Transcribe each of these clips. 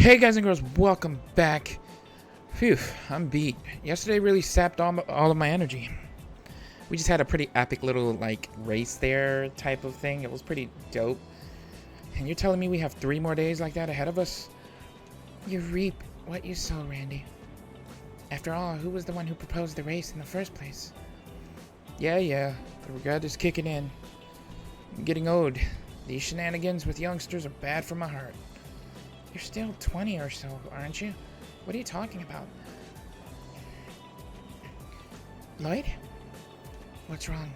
Hey guys and girls, welcome back. Phew, I'm beat. Yesterday really sapped all of my energy. We just had a pretty epic little race there type of thing. It was pretty dope. And you're telling me we have 3 more days like that ahead of us? You reap what you sow, Randy. After all, who was the one who proposed the race in the first place? Yeah, the regret is kicking in. I'm getting old. These shenanigans with youngsters are bad for my heart. You're still 20 or so, aren't you? What are you talking about? Lloyd? What's wrong?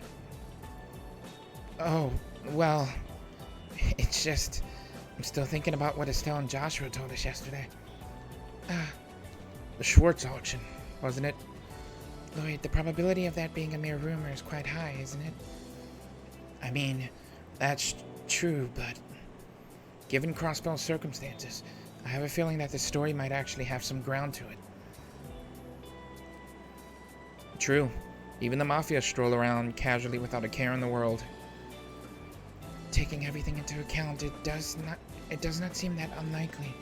Oh, well, it's just... I'm still thinking about what Estelle and Joshua told us yesterday. The Schwartz auction, wasn't it? Lloyd, the probability of that being a mere rumor is quite high, isn't it? I mean, that's true, but... given Crossbell's circumstances, I have a feeling that this story might actually have some ground to it. True. Even the Mafia stroll around casually without a care in the world. Taking everything into account, it does not seem that unlikely.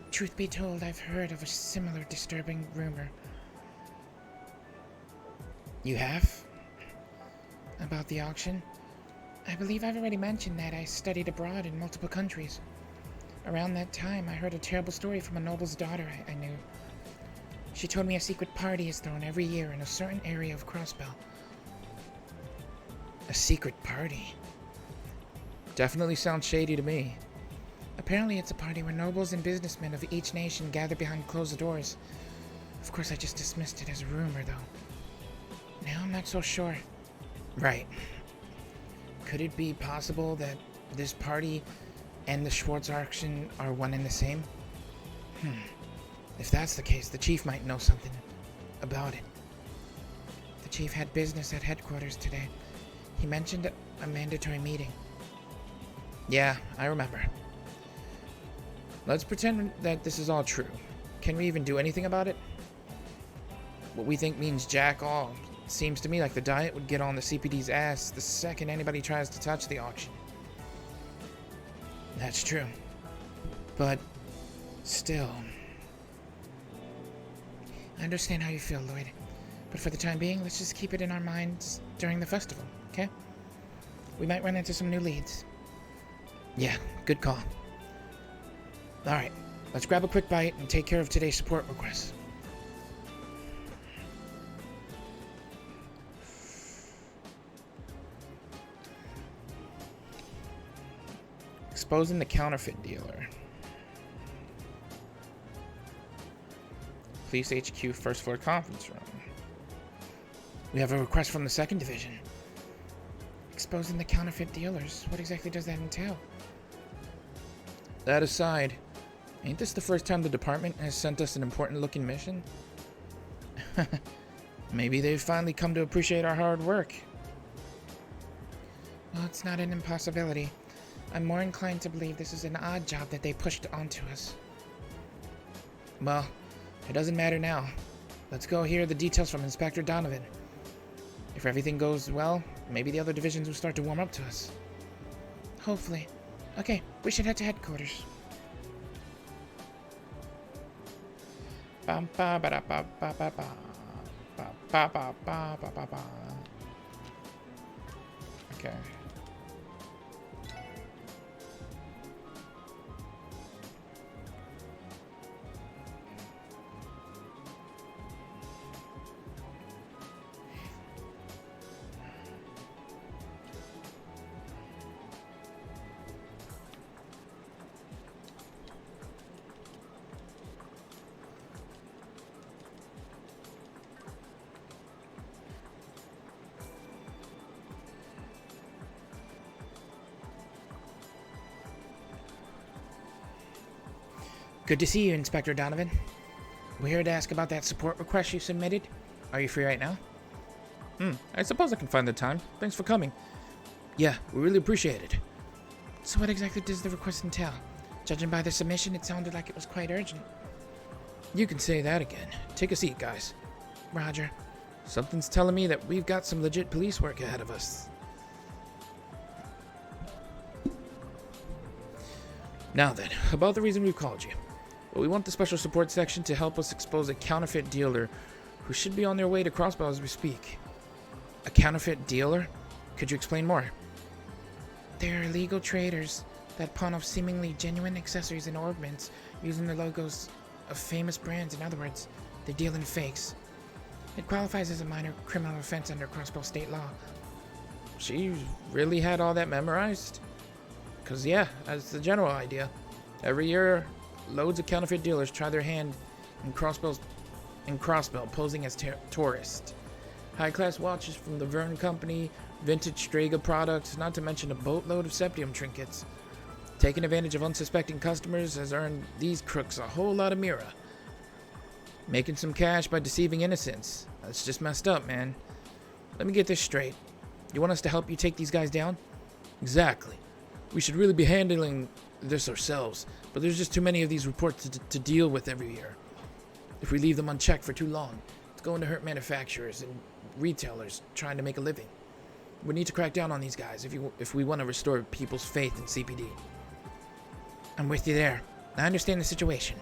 Truth be told, I've heard of a similar disturbing rumor. You have? About the auction? I believe I've already mentioned that I studied abroad in multiple countries. Around that time, I heard a terrible story from a noble's daughter I knew. She told me a secret party is thrown every year in a certain area of Crossbell. A secret party? Definitely sounds shady to me. Apparently it's a party where nobles and businessmen of each nation gather behind closed doors. Of course, I just dismissed it as a rumor, though. Now I'm not so sure. Right. Could it be possible that this party and the Schwartz auction are one and the same? If that's the case, the chief might know something about it. The chief had business at headquarters today. He mentioned a mandatory meeting. Yeah, I remember. Let's pretend that this is all true. Can we even do anything about it? What we think means jack all. Seems to me like the Diet would get on the CPD's ass the second anybody tries to touch the auction. That's true. But still... I understand how you feel, Lloyd. But for the time being, let's just keep it in our minds during the festival, okay? We might run into some new leads. Yeah, good call. Alright, let's grab a quick bite and take care of today's support requests. Exposing the counterfeit dealer. Police HQ first floor conference room. We have a request from the 2nd Division. Exposing the counterfeit dealers. What exactly does that entail? That aside, ain't this the first time the department has sent us an important looking mission? Maybe they've finally come to appreciate our hard work. Well, it's not an impossibility. I'm more inclined to believe this is an odd job that they pushed onto us. Well, it doesn't matter now. Let's go hear the details from Inspector Donovan. If everything goes well, maybe the other divisions will start to warm up to us. Hopefully. Okay, we should head to headquarters. Okay. Good to see you, Inspector Donovan. We're here to ask about that support request you submitted. Are you free right now? I suppose I can find the time. Thanks for coming. Yeah, we really appreciate it. So what exactly does the request entail? Judging by the submission, it sounded like it was quite urgent. You can say that again. Take a seat, guys. Roger. Something's telling me that we've got some legit police work ahead of us. Now then, about the reason we've called you. Well, we want the special support section to help us expose a counterfeit dealer who should be on their way to Crossbow as we speak. A counterfeit dealer? Could you explain more? They're illegal traders that pawn off seemingly genuine accessories and ornaments using the logos of famous brands. In other words, they deal in fakes. It qualifies as a minor criminal offense under Crossbow state law. She really had all that memorized? Because, yeah, that's the general idea. Every year, loads of counterfeit dealers try their hand in Crossbow, posing as tourists. High-class watches from the Verne Company, vintage Strega products, not to mention a boatload of septium trinkets. Taking advantage of unsuspecting customers has earned these crooks a whole lot of mira. Making some cash by deceiving innocents. That's just messed up, man. Let me get this straight. You want us to help you take these guys down? Exactly. We should really be handling this ourselves, but there's just too many of these reports to deal with every year. If we leave them unchecked for too long, it's going to hurt manufacturers and retailers trying to make a living. We need to crack down on these guys if we want to restore people's faith in CPD. I'm with you there. I understand the situation.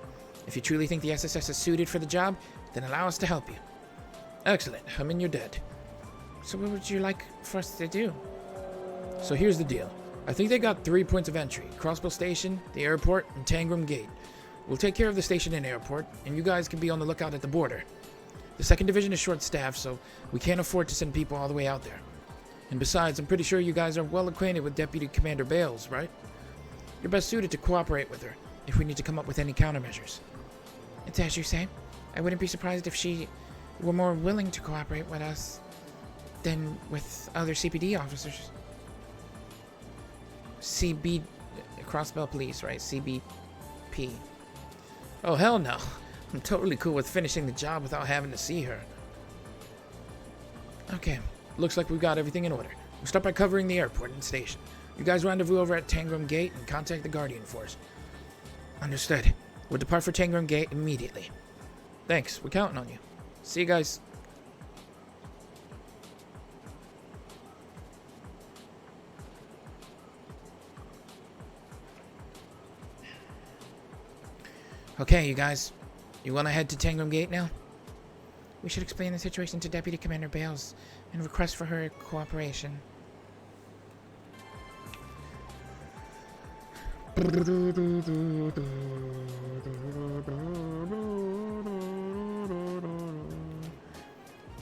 If you truly think the SSS is suited for the job, then allow us to help you. Excellent. I'm in your debt. So what would you like for us to do? So here's the deal. I think they got 3 points of entry. Crossbow Station, the airport, and Tangram Gate. We'll take care of the station and airport, and you guys can be on the lookout at the border. The 2nd Division is short-staffed, so we can't afford to send people all the way out there. And besides, I'm pretty sure you guys are well acquainted with Deputy Commander Bales, right? You're best suited to cooperate with her if we need to come up with any countermeasures. It's as you say. I wouldn't be surprised if she were more willing to cooperate with us than with other CPD officers. CB... Crossbow Police, right? CBP. Oh, hell no. I'm totally cool with finishing the job without having to see her. Okay. Looks like we've got everything in order. We'll start by covering the airport and station. You guys rendezvous over at Tangram Gate and contact the Guardian Force. Understood. We'll depart for Tangram Gate immediately. Thanks. We're counting on you. See you guys. Okay, you guys. You want to head to Tangram Gate now? We should explain the situation to Deputy Commander Bales and request for her cooperation.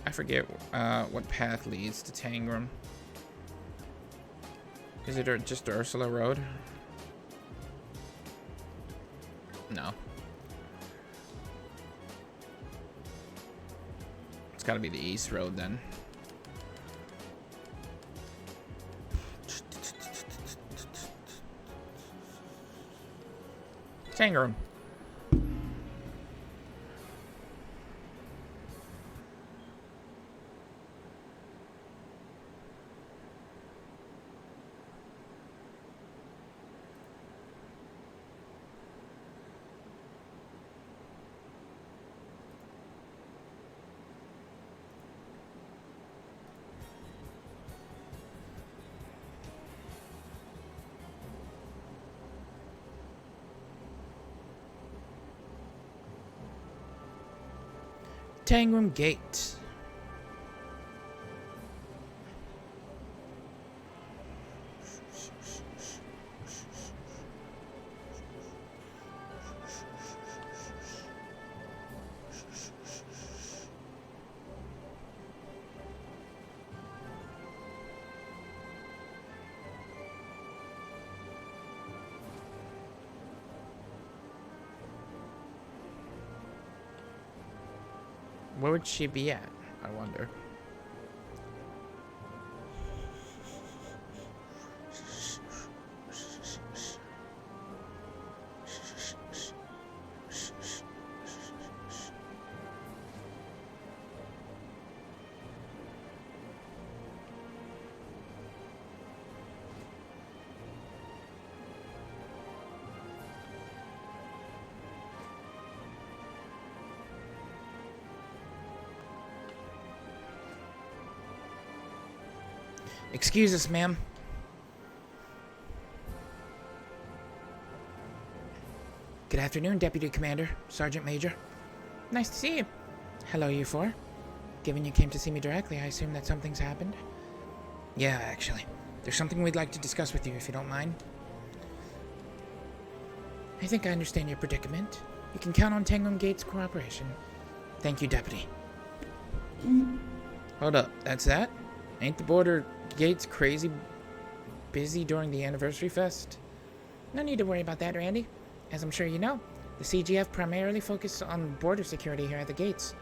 I forget what path leads to Tangram. Is it just Ursula Road? No. It's gotta be the East Road then. Tangram. Tangram Gate. Where would she be at, I wonder? Excuse us, ma'am. Good afternoon, Deputy Commander, Sergeant Major. Nice to see you. Hello, you four. Given you came to see me directly, I assume that something's happened? Yeah, actually. There's something we'd like to discuss with you, if you don't mind. I think I understand your predicament. You can count on Tanglem Gate's cooperation. Thank you, Deputy. Hold up, that's that? Ain't the border gates crazy busy during the anniversary fest? No need to worry about that, Randy. As I'm sure you know, the CGF primarily focuses on border security here at the gates.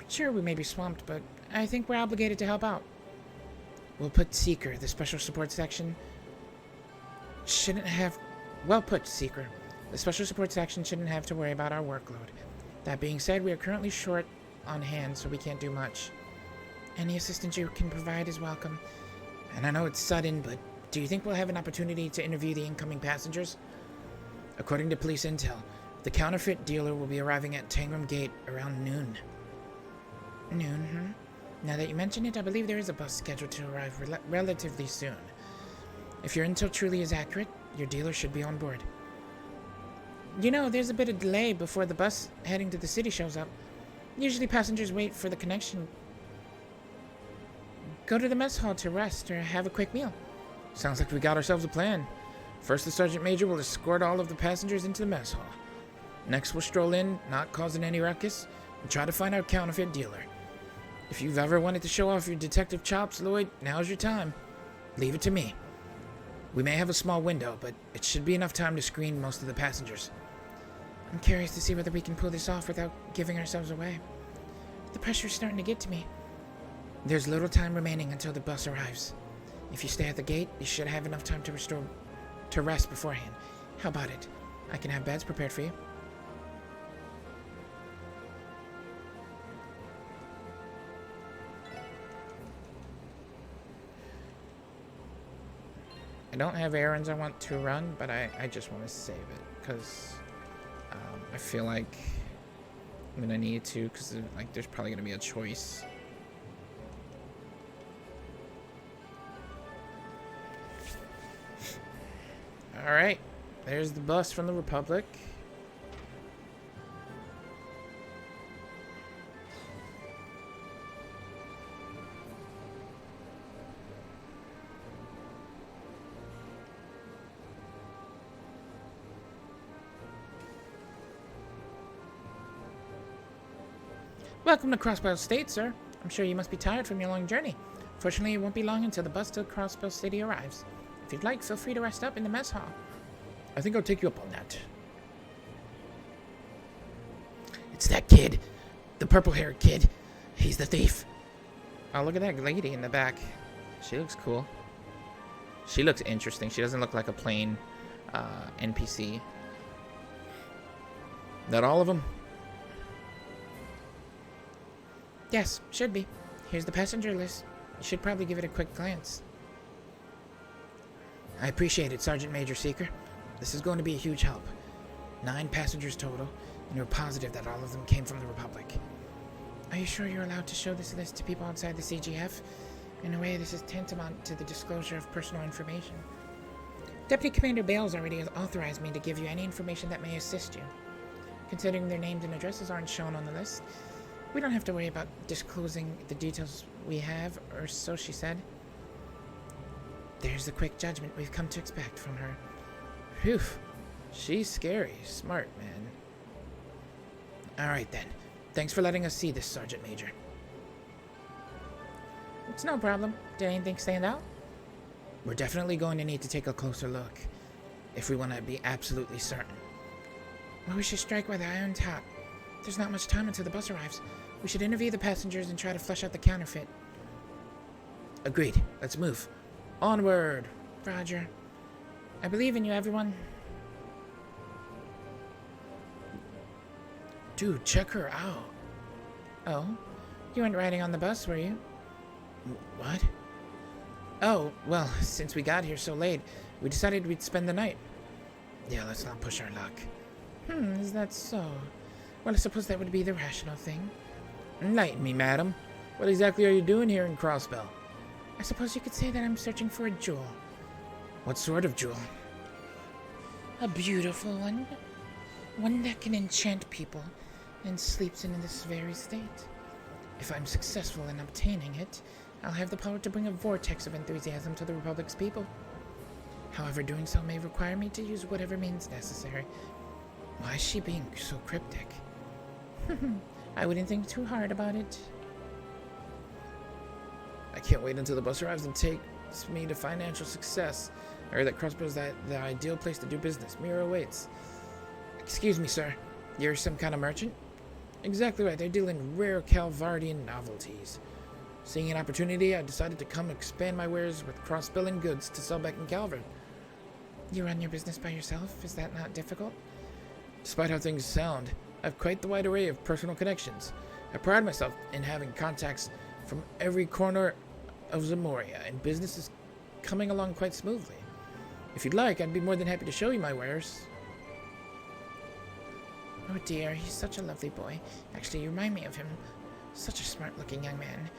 Sure, we may be swamped, but I think we're obligated to help out. We'll put Seeker, the Special Support Section, shouldn't have... Well put, Seeker. The Special Support Section shouldn't have to worry about our workload. That being said, we are currently short on hand, so we can't do much. Any assistance you can provide is welcome. And I know it's sudden, but do you think we'll have an opportunity to interview the incoming passengers? According to police intel, the counterfeit dealer will be arriving at Tanglem Gate around noon. Noon, Now that you mention it, I believe there is a bus scheduled to arrive relatively soon. If your intel truly is accurate, your dealer should be on board. You know, there's a bit of delay before the bus heading to the city shows up. Usually passengers wait for the connection. Go to the mess hall to rest or have a quick meal. Sounds like we got ourselves a plan. First, the Sergeant Major will escort all of the passengers into the mess hall. Next, we'll stroll in, not causing any ruckus, and try to find our counterfeit dealer. If you've ever wanted to show off your detective chops, Lloyd, now's your time. Leave it to me. We may have a small window, but it should be enough time to screen most of the passengers. I'm curious to see whether we can pull this off without giving ourselves away. The pressure's starting to get to me. There's little time remaining until the bus arrives. If you stay at the gate, you should have enough time to rest beforehand. How about it? I can have beds prepared for you. I don't have errands I want to run, but I just want to save it because I feel like I'm gonna need to, because like there's probably gonna be a choice. All right, there's the bus from the Republic. Welcome to Crossbow State, sir. I'm sure you must be tired from your long journey. Fortunately, it won't be long until the bus to Crossbow City arrives. If you'd like, feel free to rest up in the mess hall. I think I'll take you up on that. It's that kid. The purple-haired kid. He's the thief. Oh, look at that lady in the back. She looks cool. She looks interesting. She doesn't look like a plain NPC. That all of them? Yes, should be. Here's the passenger list. You should probably give it a quick glance. I appreciate it, Sergeant Major Seeker. This is going to be a huge help. 9 passengers total, and you're positive that all of them came from the Republic. Are you sure you're allowed to show this list to people outside the CGF? In a way, this is tantamount to the disclosure of personal information. Deputy Commander Bales already has authorized me to give you any information that may assist you. Considering their names and addresses aren't shown on the list, we don't have to worry about disclosing the details we have, or so she said. There's the quick judgment we've come to expect from her. Phew. She's scary. Smart, man. Alright then. Thanks for letting us see this, Sergeant Major. It's no problem. Did anything stand out? We're definitely going to need to take a closer look, if we want to be absolutely certain. Well, we should strike while the iron's hot. There's not much time until the bus arrives. We should interview the passengers and try to flesh out the counterfeit. Agreed. Let's move. Onward. Roger. I believe in you, everyone. Dude, check her out. Oh? You weren't riding on the bus, were you? What? Oh, well, since we got here so late, we decided we'd spend the night. Yeah, let's not push our luck. Is that so? Well, I suppose that would be the rational thing. Enlighten me, madam. What exactly are you doing here in Crossbell? I suppose you could say that I'm searching for a jewel. What sort of jewel? A beautiful one. One that can enchant people and sleeps in this very state. If I'm successful in obtaining it, I'll have the power to bring a vortex of enthusiasm to the Republic's people. However, doing so may require me to use whatever means necessary. Why is she being so cryptic? I wouldn't think too hard about it. I can't wait until the bus arrives and takes me to financial success. I heard that Crossbow's the ideal place to do business. Mirror awaits. Excuse me, sir. You're some kind of merchant? Exactly right. They deal in rare Calvardian novelties. Seeing an opportunity, I decided to come expand my wares with cross-billing goods to sell back in Calvert. You run your business by yourself? Is that not difficult? Despite how things sound, I have quite the wide array of personal connections. I pride myself in having contacts from every corner of Zamoria, and business is coming along quite smoothly. If you'd like, I'd be more than happy to show you my wares. Oh dear, he's such a lovely boy. Actually, you remind me of him. Such a smart-looking young man.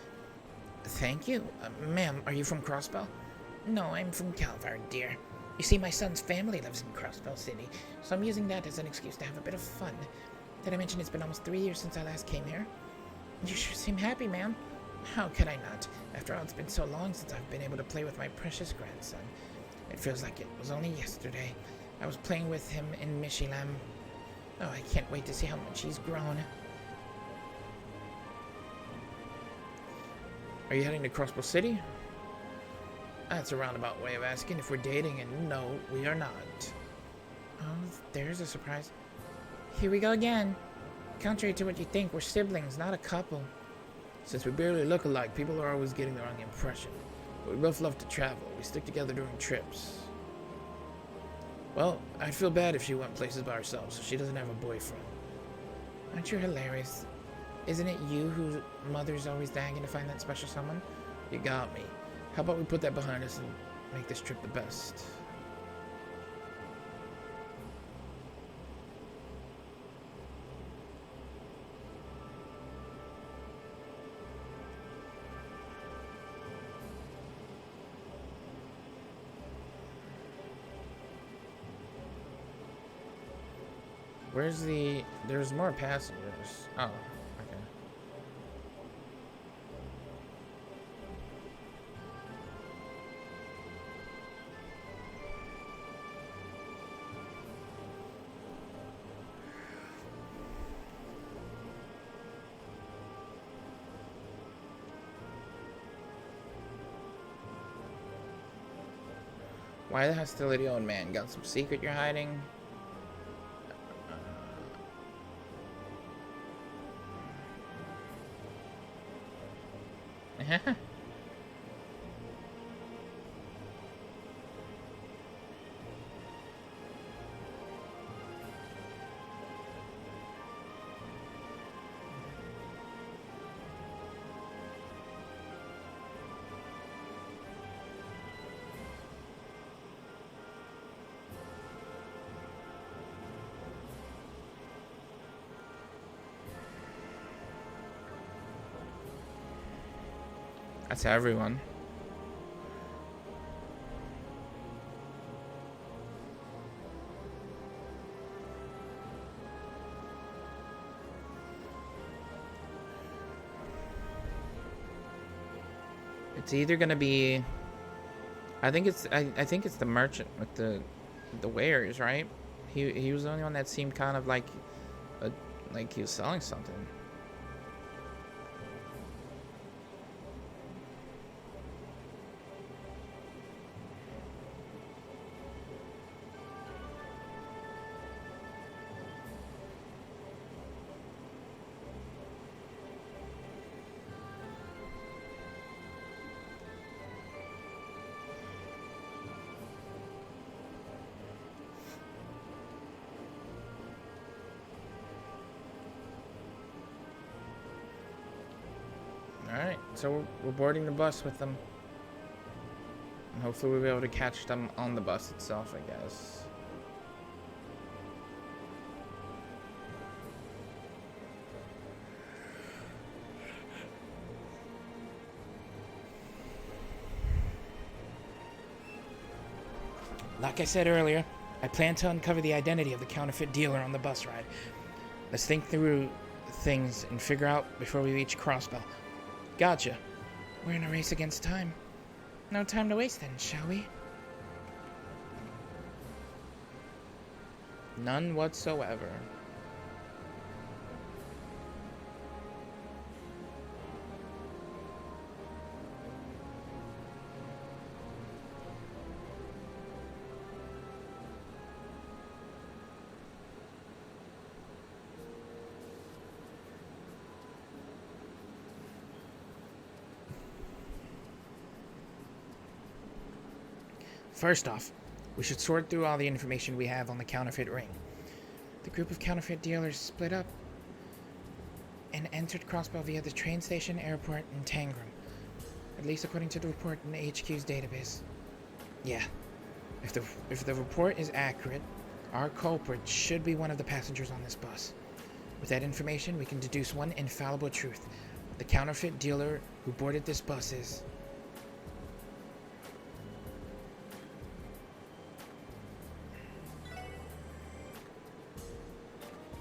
Thank you. Ma'am, are you from Crossbell? No, I'm from Calvard, dear. You see, my son's family lives in Crossbell City, so I'm using that as an excuse to have a bit of fun. Did I mention it's been almost 3 years since I last came here? You sure seem happy, ma'am. How could I not? After all, it's been so long since I've been able to play with my precious grandson. It feels like it was only yesterday. I was playing with him in Mishilam. Oh, I can't wait to see how much he's grown. Are you heading to Crossbow City? That's a roundabout way of asking if we're dating, and no, we are not. Oh, there's a surprise. Here we go again. Contrary to what you think, we're siblings, not a couple. Since we barely look alike, people are always getting the wrong impression. But we both love to travel. We stick together during trips. Well, I'd feel bad if she went places by herself, so she doesn't have a boyfriend. Aren't you hilarious? Isn't it you whose mother's always nagging to find that special someone? You got me. How about we put that behind us and make this trip the best? Where's the... There's more passengers. Oh, okay. Why the hostility, old man? Got some secret you're hiding? That's everyone. It's either gonna be... I think it's the merchant with the wares, right? He was the only one that seemed kind of like he was selling something. Alright, so we're boarding the bus with them. And hopefully we'll be able to catch them on the bus itself, I guess. Like I said earlier, I plan to uncover the identity of the counterfeit dealer on the bus ride. Let's think through things and figure out before we reach Crossbell. Gotcha. We're in a race against time. No time to waste then, shall we? None whatsoever. First off, we should sort through all the information we have on the counterfeit ring. The group of counterfeit dealers split up and entered Crossbell via the train station, airport, and Tangram. At least according to the report in the HQ's database. Yeah. If the report is accurate, our culprit should be one of the passengers on this bus. With that information, we can deduce one infallible truth. The counterfeit dealer who boarded this bus is...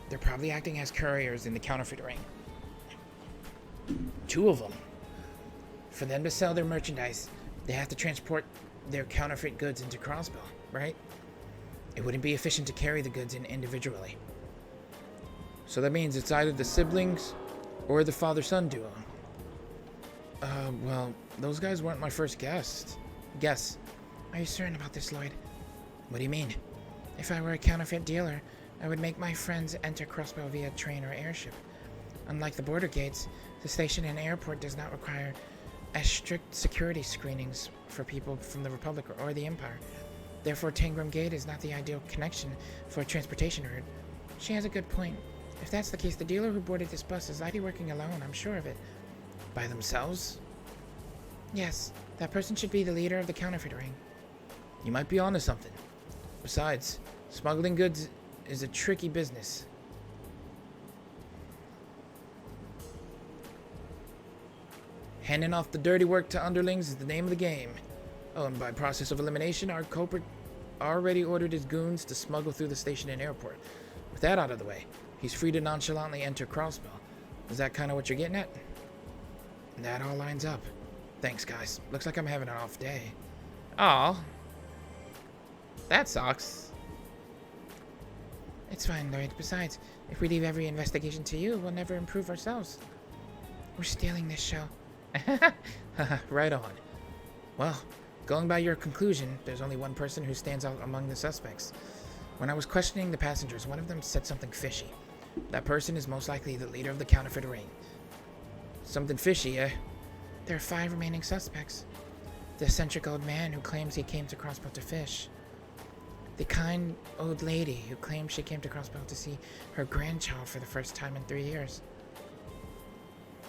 They're probably acting as couriers in the counterfeit ring. 2 of them. For them to sell their merchandise, they have to transport their counterfeit goods into Crossbell, right? It wouldn't be efficient to carry the goods in individually. So that means it's either the siblings or the father-son duo. Well, those guys weren't my first guess. Are you certain about this, Lloyd? What do you mean? If I were a counterfeit dealer, I would make my friends enter Crossbell via train or airship. Unlike the border gates, the station and airport does not require as strict security screenings for people from the Republic or the Empire. Therefore, Tangram Gate is not the ideal connection for a transportation route. She has a good point. If that's the case, the dealer who boarded this bus is likely working alone, I'm sure of it. By themselves? Yes, that person should be the leader of the counterfeit ring. You might be onto something. Besides, smuggling goods is a tricky business. Handing off the dirty work to underlings is the name of the game. Oh, and by process of elimination, our culprit already ordered his goons to smuggle through the station and airport. With that out of the way, he's free to nonchalantly enter Crossbell. Is that kind of what you're getting at? That all lines up. Thanks, guys. Looks like I'm having an off day. Aw. That sucks. It's fine, Lloyd. Besides, if we leave every investigation to you, we'll never improve ourselves. We're stealing this show. Right on. Well, going by your conclusion, there's only one person who stands out among the suspects. When I was questioning the passengers, one of them said something fishy. That person is most likely the leader of the counterfeit ring. Something fishy, eh? There are 5 remaining suspects. The eccentric old man who claims he came to Crossbell to fish. The kind old lady who claims she came to Crossbell to see her grandchild for the first time in 3 years.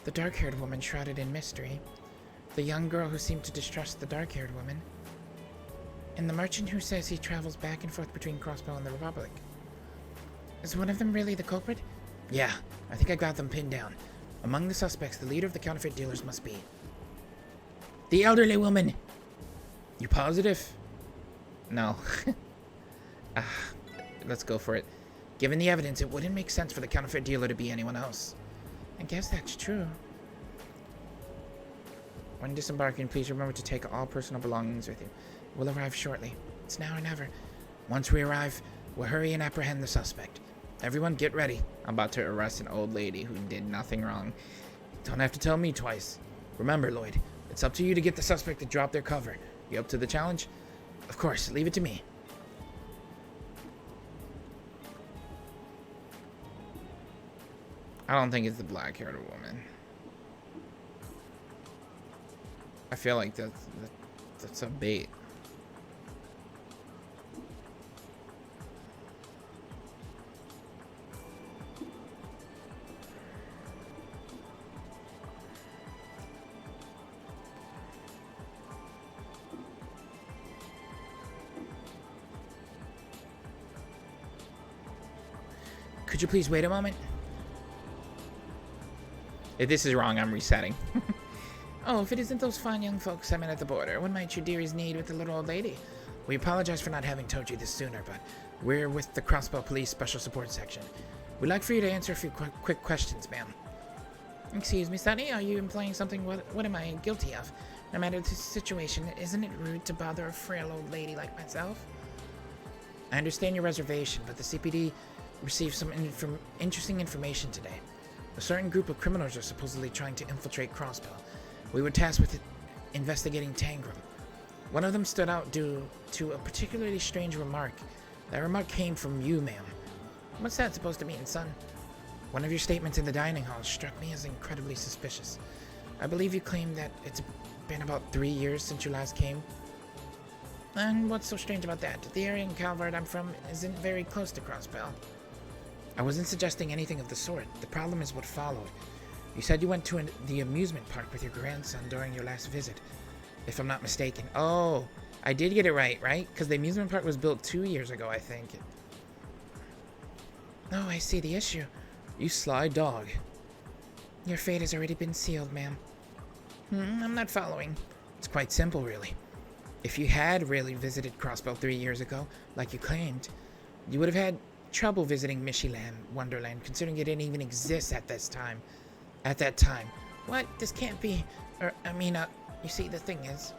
The dark-haired woman shrouded in mystery. The young girl who seemed to distrust the dark-haired woman. And the merchant who says he travels back and forth between Crossbell and the Republic. Is one of them really the culprit? Yeah, I think I got them pinned down. Among the suspects, the leader of the counterfeit dealers must be the elderly woman. You positive? No. Let's go for it. Given the evidence, it wouldn't make sense for the counterfeit dealer to be anyone else. I guess that's true. When disembarking, please remember to take all personal belongings with you. We'll arrive shortly. It's now or never. Once we arrive, we'll hurry and apprehend the suspect. Everyone get ready. I'm about to arrest an old lady who did nothing wrong. Don't have to tell me twice. Remember, Lloyd, it's up to you to get the suspect to drop their cover. You up to the challenge? Of course, leave it to me. I don't think it's the black-haired woman. I feel like that's a bait. Could you please wait a moment? If this is wrong, I'm resetting. Oh, if it isn't those fine young folks I met at the border, what might your dearies need with the little old lady? We apologize for not having told you this sooner, but we're with the Crossbell Police Special Support Section. We'd like for you to answer a few quick questions, ma'am. Excuse me, Sonny, are you implying something? What am I guilty of? No matter the situation, isn't it rude to bother a frail old lady like myself? I understand your reservation, but the CPD received some interesting information today. A certain group of criminals are supposedly trying to infiltrate Crossbell. We were tasked with investigating Tangram. One of them stood out due to a particularly strange remark. That remark came from you, ma'am. What's that supposed to mean, son? One of your statements in the dining hall struck me as incredibly suspicious. I believe you claimed that it's been about 3 years since you last came. And what's so strange about that? The area in Calvert I'm from isn't very close to Crossbell. I wasn't suggesting anything of the sort. The problem is what followed. You said you went to the amusement park with your grandson during your last visit, if I'm not mistaken. Oh, I did get it right? Because the amusement park was built 2 years ago, I think. Oh, I see the issue. You sly dog. Your fate has already been sealed, ma'am. I'm not following. It's quite simple, really. If you had really visited Crossbell 3 years ago, like you claimed, you would have had trouble visiting Mishyland Wonderland, considering it didn't even exist at this time. At that time. What? This can't be... you see, the thing is...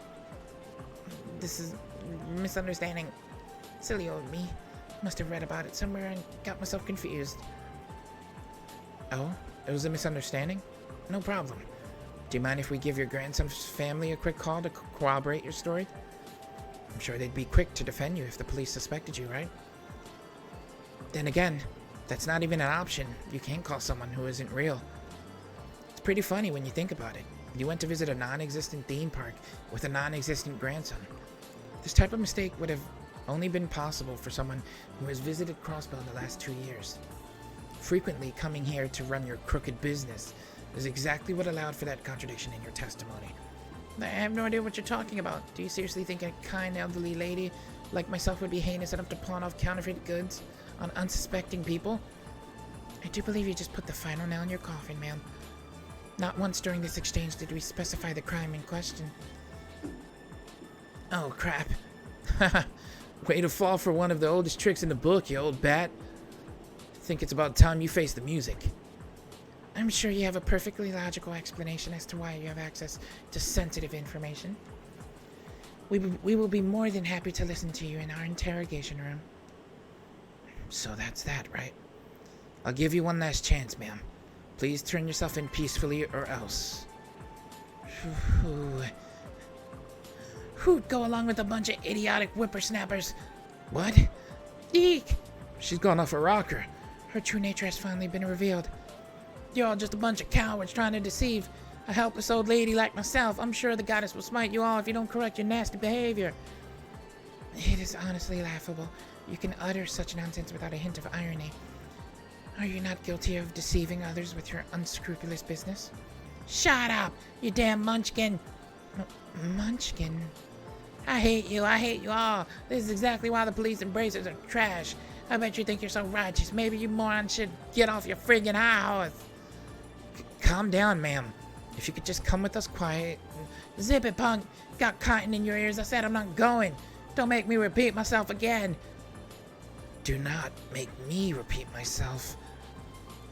This is misunderstanding. Silly old me. Must have read about it somewhere and got myself confused. Oh? It was a misunderstanding? No problem. Do you mind if we give your grandson's family a quick call to corroborate your story? I'm sure they'd be quick to defend you if the police suspected you, right? Then again, that's not even an option. You can't call someone who isn't real. It's pretty funny when you think about it. You went to visit a non-existent theme park with a non-existent grandson. This type of mistake would have only been possible for someone who has visited Crossbell in the last 2 years. Frequently coming here to run your crooked business is exactly what allowed for that contradiction in your testimony. I have no idea what you're talking about. Do you seriously think a kind elderly lady like myself would be heinous enough to pawn off counterfeit goods on unsuspecting people? I do believe you just put the final nail in your coffin, ma'am. Not once during this exchange did we specify the crime in question. Oh, crap. Way to fall for one of the oldest tricks in the book, you old bat. I think it's about time you face the music. I'm sure you have a perfectly logical explanation as to why you have access to sensitive information. We will be more than happy to listen to you in our interrogation room. So that's that, right? I'll give you one last chance, ma'am. Please turn yourself in peacefully or else. Who'd go along with a bunch of idiotic whippersnappers? What? Eek! She's gone off a rocker. Her true nature has finally been revealed. You're all just a bunch of cowards trying to deceive a helpless old lady like myself. I'm sure the goddess will smite you all if you don't correct your nasty behavior. It is honestly laughable. You can utter such nonsense without a hint of irony. Are you not guilty of deceiving others with your unscrupulous business? Shut up, you damn munchkin! Munchkin? I hate you all. This is exactly why the police and bracers are trash. I bet you think you're so righteous. Maybe you morons should get off your friggin' high horse. Calm down, ma'am. If you could just come with us quiet. Zip it, punk. Got cotton in your ears. I said I'm not going. Don't make me repeat myself again. Do not make me repeat myself.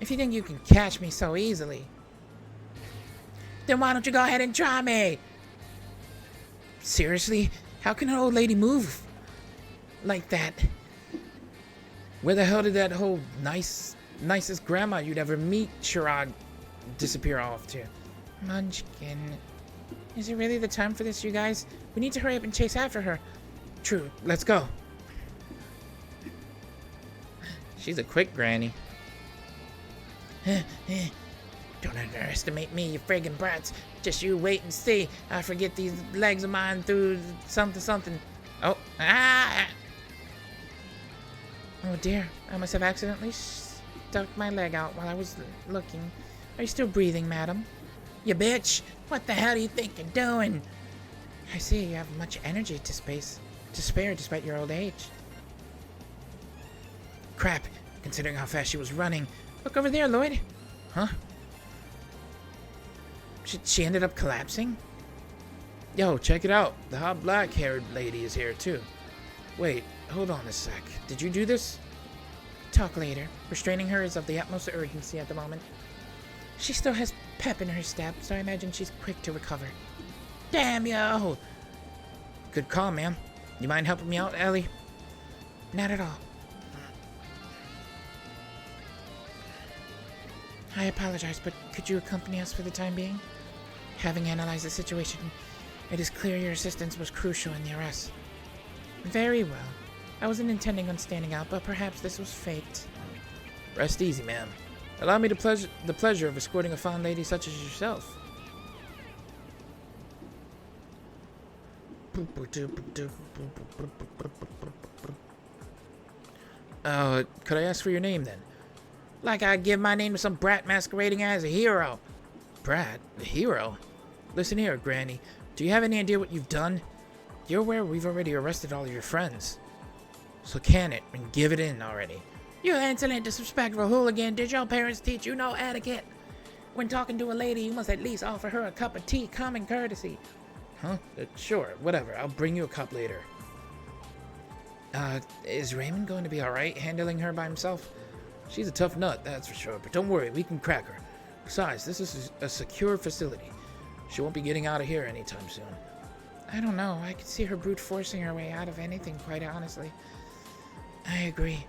If you think you can catch me so easily, then why don't you go ahead and try me? Seriously? How can an old lady move like that? Where the hell did that whole nicest grandma you'd ever meet charade disappear off to? Munchkin. Is it really the time for this, you guys? We need to hurry up and chase after her. True, let's go. She's a quick granny. Don't underestimate me, you friggin' brats. Just you wait and see. I forget these legs of mine through something. Oh, ah! Oh dear, I must have accidentally stuck my leg out while I was looking. Are you still breathing, madam? You bitch! What the hell do you think you're doing? I see you have much energy to spare despite your old age. Crap, considering how fast she was running. Look over there, Lloyd. Huh? She ended up collapsing? Yo, check it out. The hot black-haired lady is here, too. Wait, hold on a sec. Did you do this? Talk later. Restraining her is of the utmost urgency at the moment. She still has pep in her step, so I imagine she's quick to recover. Damn yo! Good call, ma'am. You mind helping me out, Ellie? Not at all. I apologize, but could you accompany us for the time being? Having analyzed the situation, it is clear your assistance was crucial in the arrest. Very well. I wasn't intending on standing out, but perhaps this was fate. Rest easy, ma'am. Allow me the pleasure of escorting a fine lady such as yourself. Could I ask for your name then? Like I'd give my name to some brat masquerading as a hero. Brat? The hero? Listen here, Granny. Do you have any idea what you've done? You're aware we've already arrested all of your friends. So can it and give it in already. You insolent, disrespectful hooligan. Did your parents teach you no etiquette? When talking to a lady, you must at least offer her a cup of tea, common courtesy. Huh? Sure, whatever. I'll bring you a cup later. Is Raymond going to be alright handling her by himself? She's a tough nut, that's for sure, but don't worry, we can crack her. Besides, this is a secure facility. She won't be getting out of here anytime soon. I don't know. I could see her brute forcing her way out of anything, quite honestly. I agree.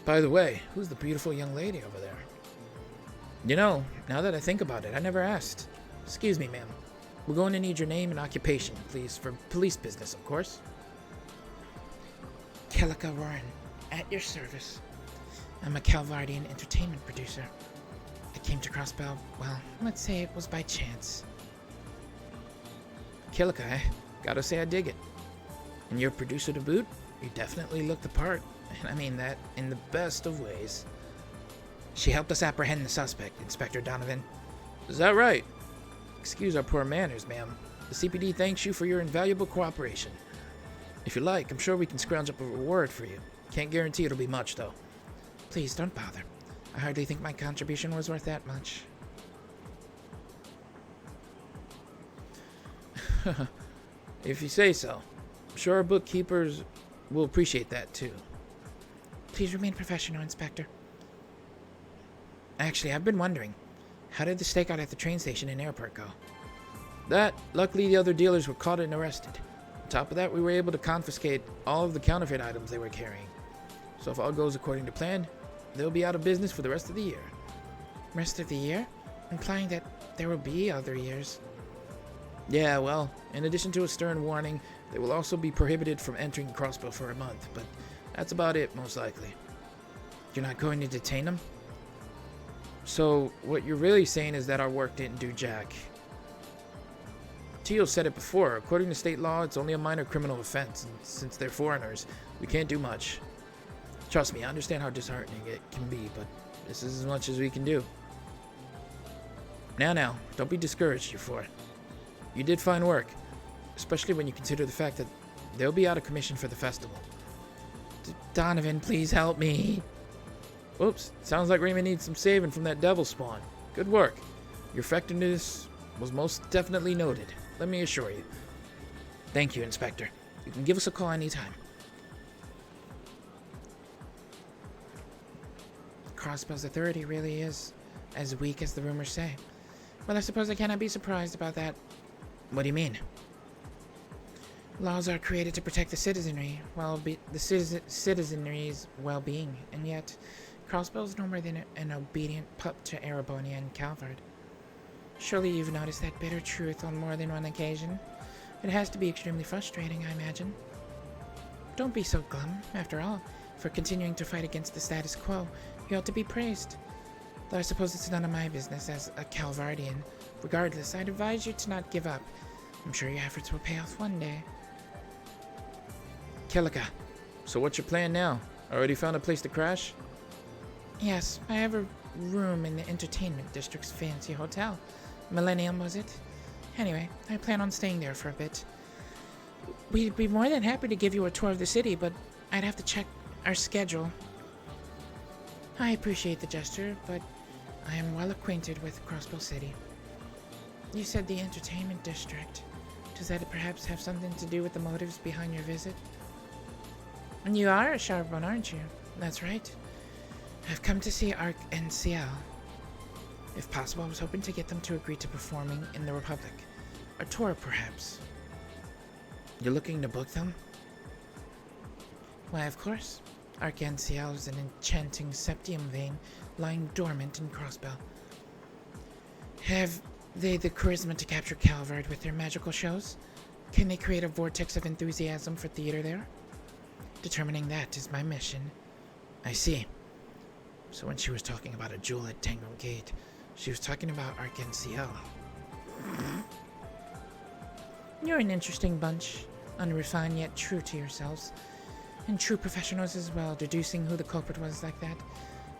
By the way, who's the beautiful young lady over there? You know, now that I think about it, I never asked. Excuse me, ma'am. We're going to need your name and occupation, please, for police business, of course. Kellica Warren, at your service. I'm a Calvardian entertainment producer. I came to Crossbell, well, let's say it was by chance. Kellica, eh? Gotta say I dig it. And you're a producer to boot? You definitely look the part. And I mean that in the best of ways. She helped us apprehend the suspect, Inspector Donovan. Is that right? Excuse our poor manners, ma'am. The CPD thanks you for your invaluable cooperation. If you like, I'm sure we can scrounge up a reward for you. Can't guarantee it'll be much, though. Please don't bother. I hardly think my contribution was worth that much. If you say so. I'm sure our bookkeepers will appreciate that, too. Please remain professional, Inspector. Actually, I've been wondering, how did the stakeout at the train station and airport go? Luckily the other dealers were caught and arrested. On top of that, we were able to confiscate all of the counterfeit items they were carrying. So if all goes according to plan, they'll be out of business for the rest of the year. Rest of the year? Implying that there will be other years. Yeah, well, in addition to a stern warning, they will also be prohibited from entering Crossbow for a month, but that's about it, most likely. You're not going to detain them? So, what you're really saying is that our work didn't do jack. Teal said it before. According to state law, it's only a minor criminal offense, and since they're foreigners, we can't do much. Trust me, I understand how disheartening it can be, but this is as much as we can do. Now, don't be discouraged, you four. You did fine work, especially when you consider the fact that they'll be out of commission for the festival. Donovan, please help me. Oops, sounds like Raymond needs some saving from that devil spawn. Good work. Your effectiveness was most definitely noted, let me assure you. Thank you, Inspector. You can give us a call anytime. Crossbell's authority really is as weak as the rumors say. Well, I suppose I cannot be surprised about that. What do you mean? Laws are created to protect the citizenry's well-being, and yet Crossbell is no more than an obedient pup to Arabonia and Calvard. Surely you've noticed that bitter truth on more than one occasion. It has to be extremely frustrating, I imagine. Don't be so glum. After all, for continuing to fight against the status quo, you ought to be praised. Though I suppose it's none of my business as a Calvardian. Regardless, I'd advise you to not give up. I'm sure your efforts will pay off one day. Kellica, so what's your plan now? Already found a place to crash? Yes, I have a room in the entertainment district's fancy hotel. Millennium, was it? Anyway, I plan on staying there for a bit. We'd be more than happy to give you a tour of the city, but I'd have to check our schedule. I appreciate the gesture, but I am well acquainted with Crossbow City. You said the entertainment district. Does that perhaps have something to do with the motives behind your visit? And you are a sharp one, aren't you? That's right. I've come to see Ark and Ciel. If possible, I was hoping to get them to agree to performing in the Republic. A tour, perhaps. You're looking to book them? Why, of course. Ark and Ciel is an enchanting septium vein lying dormant in Crossbell. Have they the charisma to capture Calvard with their magical shows? Can they create a vortex of enthusiasm for theater there? Determining that is my mission. I see. So when she was talking about a jewel at Tango Gate, she was talking about Ark and Ciel. You're an interesting bunch, unrefined yet true to yourselves. And true professionals as well, deducing who the culprit was like that.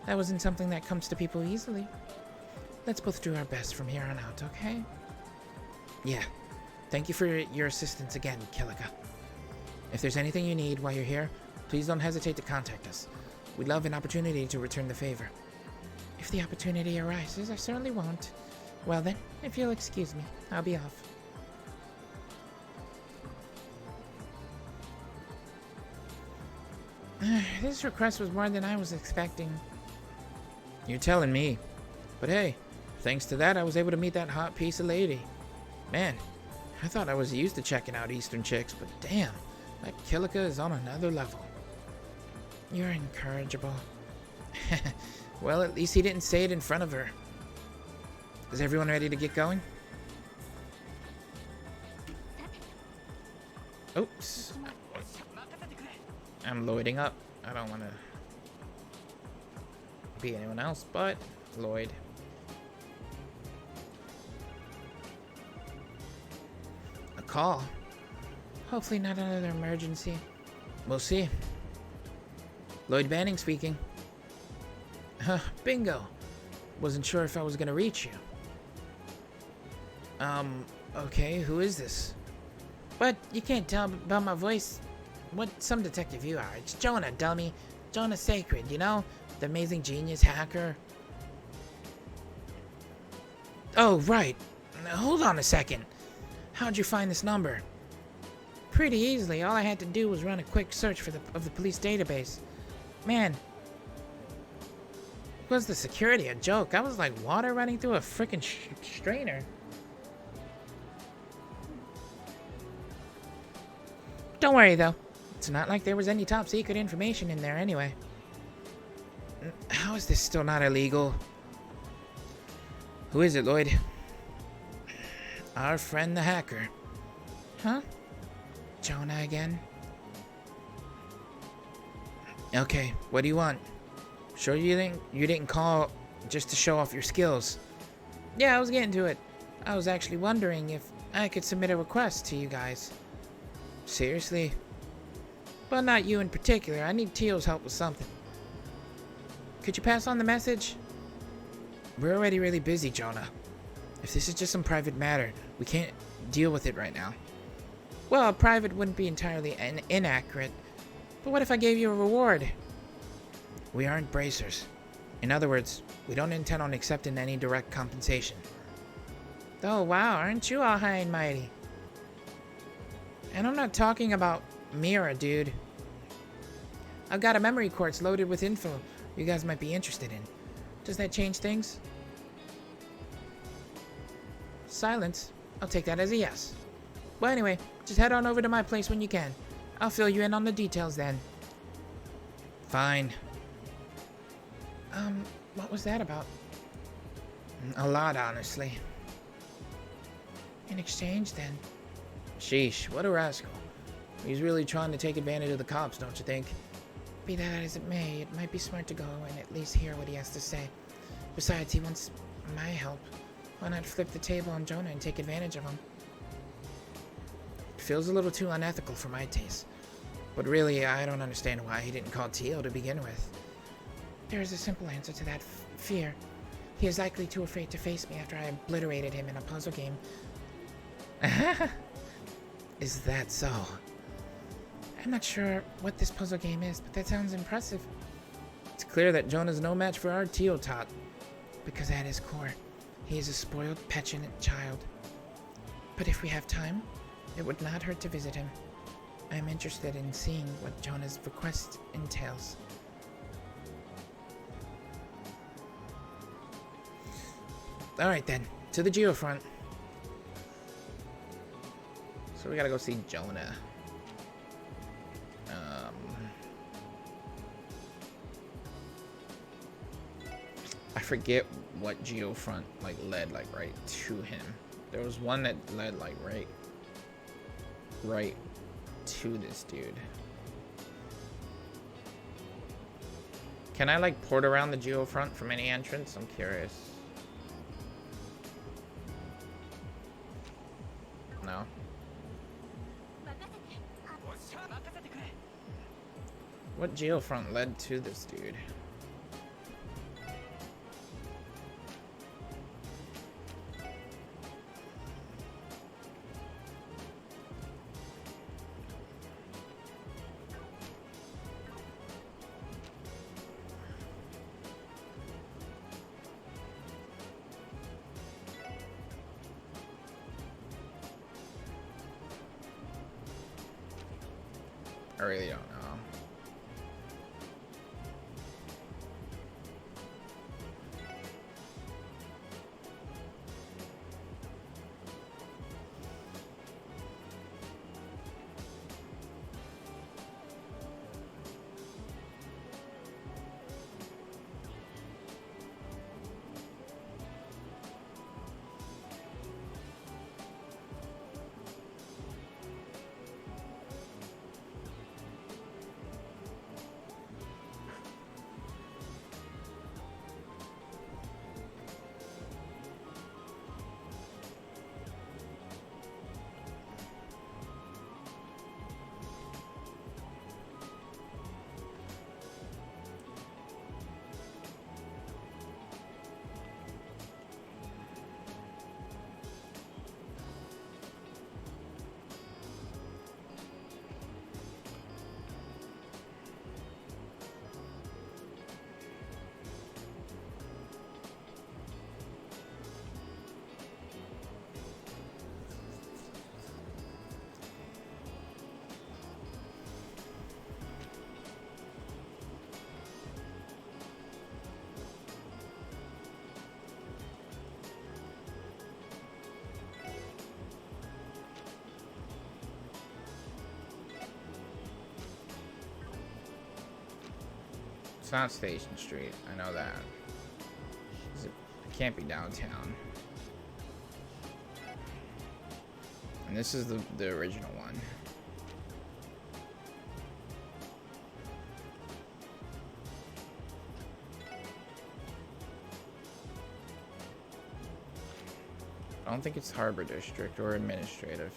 That wasn't something that comes to people easily. Let's both do our best from here on out, okay? Yeah. Thank you for your assistance again, Kilika. If there's anything you need while you're here, please don't hesitate to contact us. We'd love an opportunity to return the favor. If the opportunity arises, I certainly won't. Well then, if you'll excuse me, I'll be off. This request was more than I was expecting. You're telling me. But hey, thanks to that, I was able to meet that hot piece of lady. Man, I thought I was used to checking out Eastern chicks, but damn, that Kilika is on another level. You're incorrigible. Well, at least he didn't say it in front of her. Is everyone ready to get going? Oops. I'm loading up. I don't want to be anyone else but Lloyd. A call. Hopefully not another emergency. We'll see. Lloyd Banning speaking. Bingo. Wasn't sure if I was gonna reach you. Okay, who is this? What? You can't tell about my voice. What some detective you are. It's Jonah, dummy. Jonah Sacred, you know? The amazing genius hacker. Oh, right. Now, hold on a second. How'd you find this number? Pretty easily. All I had to do was run a quick search of the police database. Man, was the security a joke? I was like water running through a freaking strainer. Don't worry though. It's not like there was any top secret information in there anyway. How is this still not illegal? Who is it, Lloyd? Our friend the hacker. Huh? Jonah again? Okay, what do you want? Sure you didn't call just to show off your skills? Yeah, I was getting to it. I was actually wondering if I could submit a request to you guys. Seriously? Well, not you in particular. I need Teal's help with something. Could you pass on the message? We're already really busy, Jonah. If this is just some private matter, we can't deal with it right now. Well, private wouldn't be entirely inaccurate. But what if I gave you a reward? We aren't bracers. In other words, we don't intend on accepting any direct compensation. Oh, wow, aren't you all high and mighty? And I'm not talking about Mira, dude. I've got a memory quartz loaded with info you guys might be interested in. Does that change things? Silence. I'll take that as a yes. Well, anyway, just head on over to my place when you can. I'll fill you in on the details then. Fine. What was that about? A lot, honestly. In exchange, then? Sheesh, what a rascal. He's really trying to take advantage of the cops, don't you think? Be that as it may, it might be smart to go and at least hear what he has to say. Besides, he wants my help. Why not flip the table on Jonah and take advantage of him? It feels a little too unethical for my taste. But really, I don't understand why he didn't call Teal to begin with. There is a simple answer to that fear. He is likely too afraid to face me after I obliterated him in a puzzle game. Is that so? I'm not sure what this puzzle game is, but that sounds impressive. It's clear that Jonah's no match for our Teal tot. Because at his core, he is a spoiled, petulant child. But if we have time, It would not hurt to visit him. I am interested in seeing what Jonah's request entails. Alright then, to the geofront. So we gotta go see Jonah. I forget what geofront like led like right to him. There was one that led like right to this dude. Can I like port around the geofront from any entrance? I'm curious. No. What geofront led to this dude? I really don't know. It's not Station Street. I know that. It can't be downtown. And this is the original one. I don't think it's Harbor District or Administrative.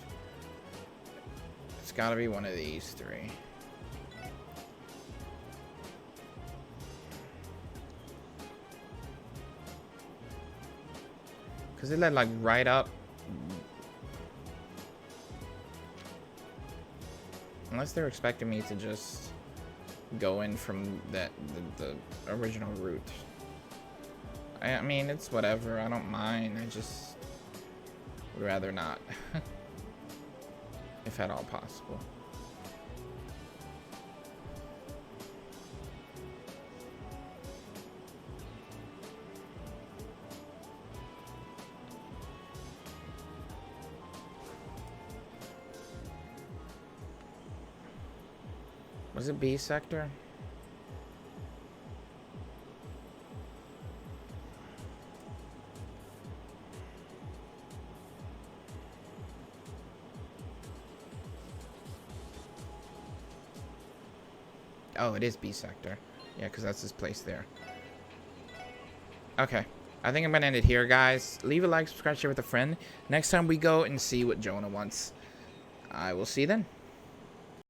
It's gotta be one of these three. Because it led like right up. Unless they're expecting me to just go in from the original route. I mean, it's whatever. I don't mind. I just would rather not. If at all possible. Was it B sector? Oh, it is B sector. Yeah, because that's his place there. Okay. I think I'm going to end it here, guys. Leave a like, subscribe, share with a friend. Next time we go and see what Jonah wants. I will see you then.